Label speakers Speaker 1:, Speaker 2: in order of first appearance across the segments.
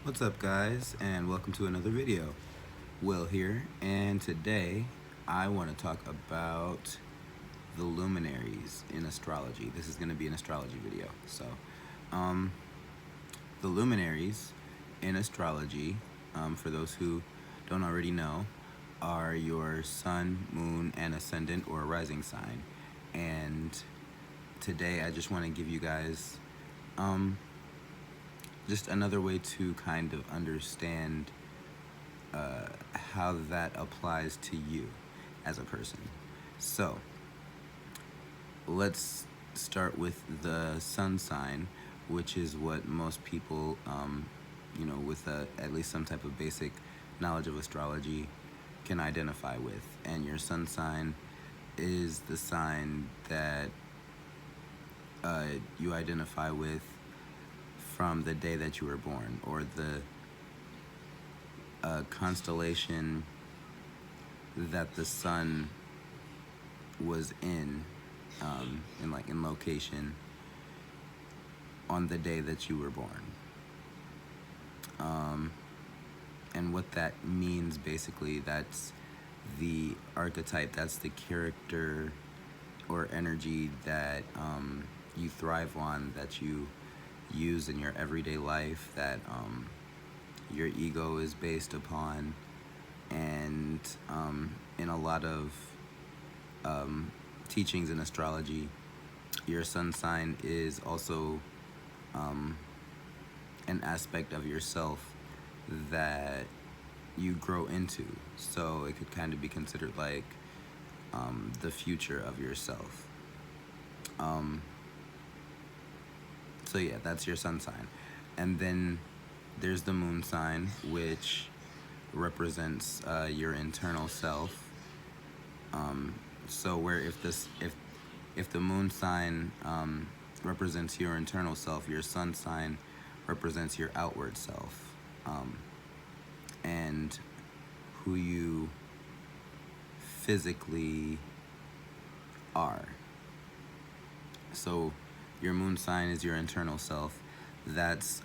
Speaker 1: What's up, guys, and welcome to another video. Will here, and today I want to talk about the luminaries in astrology. This is going to be an astrology video. Um, the luminaries in astrology, for those who don't already know, are your sun, moon, and ascendant or rising sign. And today I just want to give you guys just another way to kind of understand how that applies to you as a person. So let's start with the sun sign, which is what most people, with at least some type of basic knowledge of astrology can identify with. And your sun sign is the sign that you identify with from the day that you were born, or the constellation that the sun was in location on the day that you were born. And what that means, basically, that's the archetype, that's the character or energy that you thrive on, that you use in your everyday life, that your ego is based upon. And in a lot of teachings in astrology, your sun sign is also an aspect of yourself that you grow into. So it could kind of be considered like the future of yourself. So yeah, that's your sun sign. And then there's the moon sign, which represents your internal self. So where if the moon sign represents your internal self, your sun sign represents your outward self, and who you physically are. So your moon sign is your internal self. That's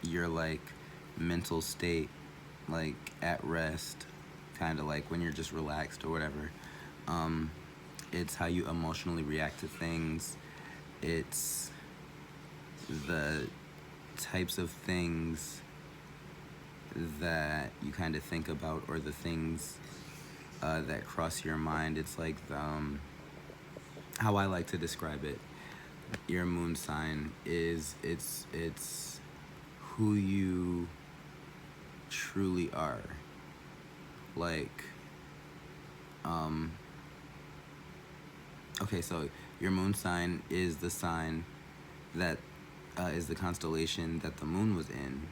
Speaker 1: your mental state, like at rest, kind of like when you're just relaxed or whatever. It's how you emotionally react to things. It's the types of things that you kind of think about, or the things that cross your mind. It's like how I like to describe it. Your moon sign is it's who you truly are. Like, okay, so your moon sign is the sign that is the constellation that the moon was in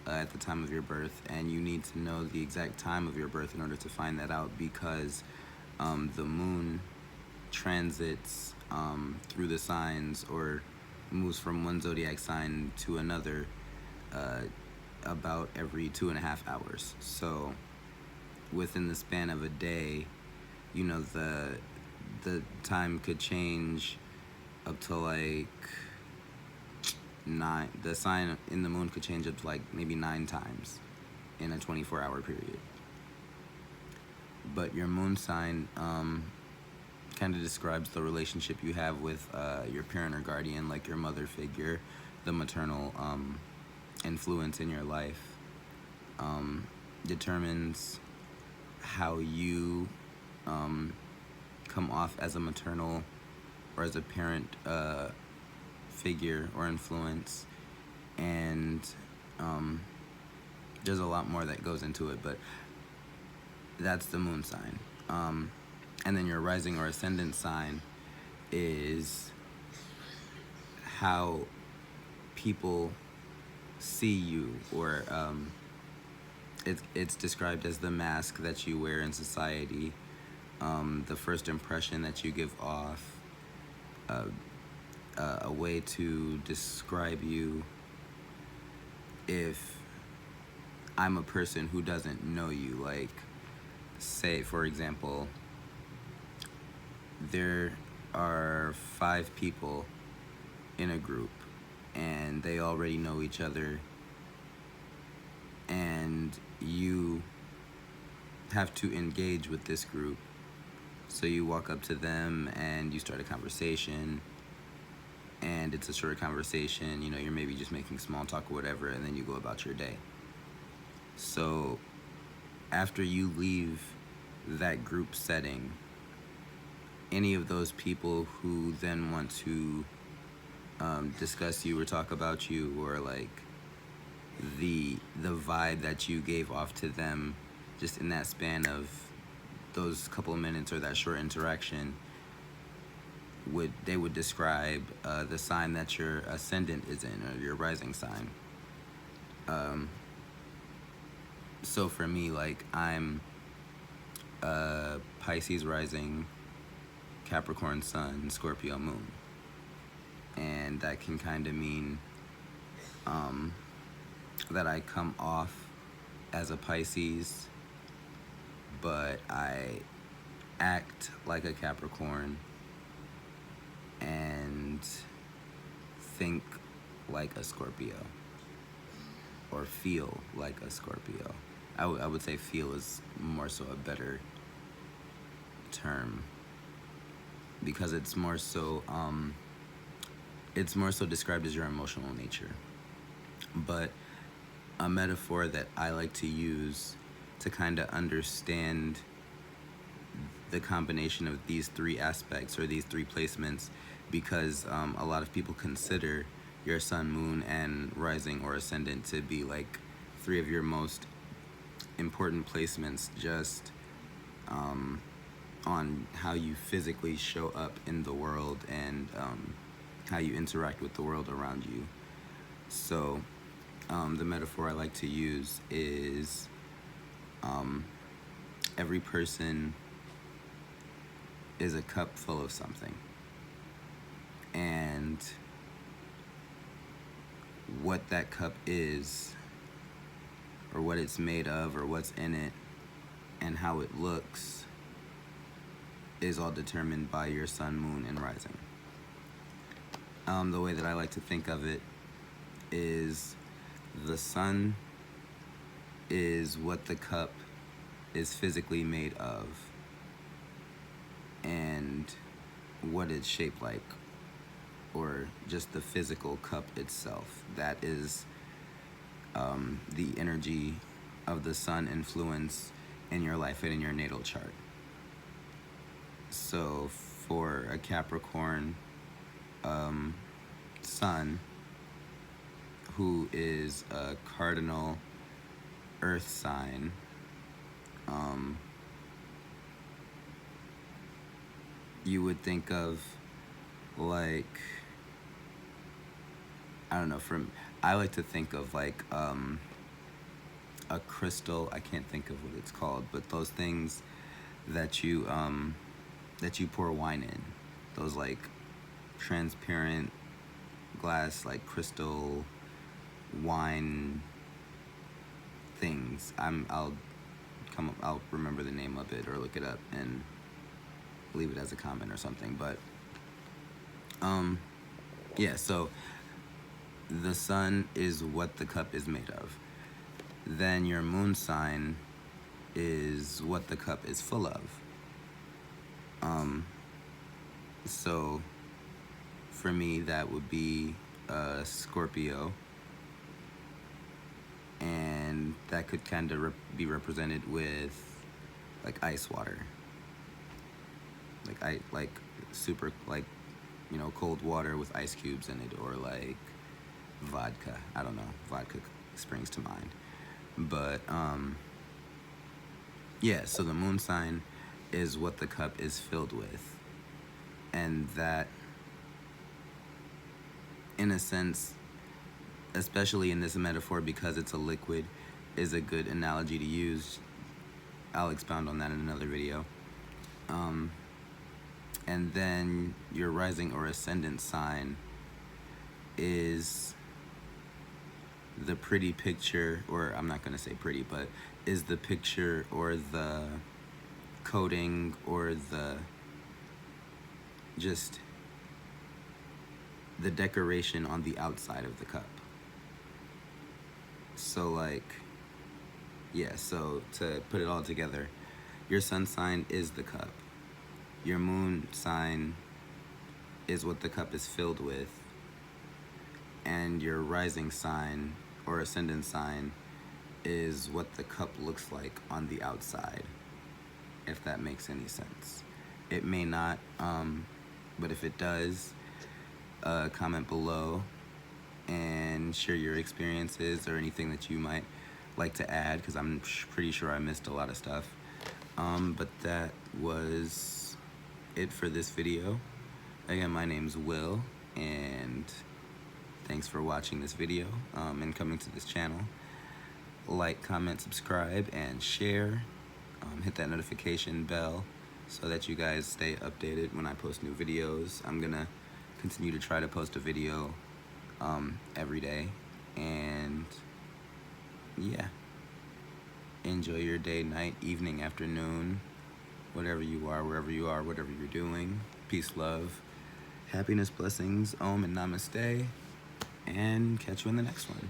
Speaker 1: at the time of your birth, and you need to know the exact time of your birth in order to find that out, because the moon transits through the signs, or moves from one zodiac sign to another about every 2.5 hours. So within the span of a day, the time could change up to like 9. The sign in the moon could change up to like maybe 9 times in a 24-hour period. But your moon sign kind of describes the relationship you have with your parent or guardian, like your mother figure, the maternal influence in your life. Determines how you come off as a maternal or as a parent figure or influence. And there's a lot more that goes into it, but that's the moon sign. And then your rising or ascendant sign is how people see you, or it's described as the mask that you wear in society, the first impression that you give off, a way to describe you. If I'm a person who doesn't know you, like, say, for example, there are 5 people in a group, and they already know each other and you have to engage with this group. So you walk up to them and you start a conversation, and it's a short conversation, you know, you're maybe just making small talk or whatever, and then you go about your day. So after you leave that group setting, any of those people who then want to discuss you or talk about you, or like the vibe that you gave off to them just in that span of those couple of minutes or that short interaction, would describe the sign that your ascendant is in, or your rising sign. So for me, like, I'm Pisces rising, Capricorn sun, Scorpio moon, and that can kind of mean that I come off as a Pisces, but I act like a Capricorn and think like a Scorpio, or feel like a Scorpio. I would say feel is more so a better term, because it's more so described as your emotional nature. But a metaphor that I like to use to kind of understand the combination of these three aspects, or these three placements, because a lot of people consider your sun, moon, and rising or ascendant to be like three of your most important placements, just on how you physically show up in the world, and how you interact with the world around you. So the metaphor I like to use is every person is a cup full of something, and what that cup is, or what it's made of, or what's in it, and how it looks, is all determined by your sun, moon, and rising. The way that I like to think of it is the sun is what the cup is physically made of, and what it's shaped like, or just the physical cup itself. That is the energy of the sun influence in your life and in your natal chart. So for a Capricorn sun, who is a cardinal earth sign, you would think of, like, I don't know, I like to think of like a crystal. I can't think of what it's called, but those things that you pour wine in, those like transparent glass, like crystal wine things. I'll remember the name of it or look it up and leave it as a comment or something. But yeah, so the sun is what the cup is made of. Then your moon sign is what the cup is full of. So for me, that would be Scorpio, and that could kind of be represented with like ice water, like super, like, you know, cold water with ice cubes in it, or like vodka. I don't know, vodka springs to mind. But yeah, so the moon sign is what the cup is filled with, and that, in a sense, especially in this metaphor, because it's a liquid, is a good analogy to use. I'll expound on that in another video. And then your rising or ascendant sign is the pretty picture, or I'm not going to say pretty, but is the picture or the coating or the just the decoration on the outside of the cup. So like Yeah, so to put it all together, your sun sign is the cup. Your moon sign is what the cup is filled with. And your rising sign or ascendant sign is what the cup looks like on the outside, if that makes any sense. It may not, but if it does, comment below and share your experiences or anything that you might like to add, because I'm pretty sure I missed a lot of stuff. But that was it for this video. Again, my name's Will, and thanks for watching this video and coming to this channel. Like, comment, subscribe, and share. Hit that notification bell so that you guys stay updated when I post new videos. I'm gonna continue to try to post a video every day, and yeah, enjoy your day, night, evening, afternoon, whatever you are, wherever you are, whatever you're doing. Peace, love, happiness, blessings, Om and Namaste, and catch you in the next one.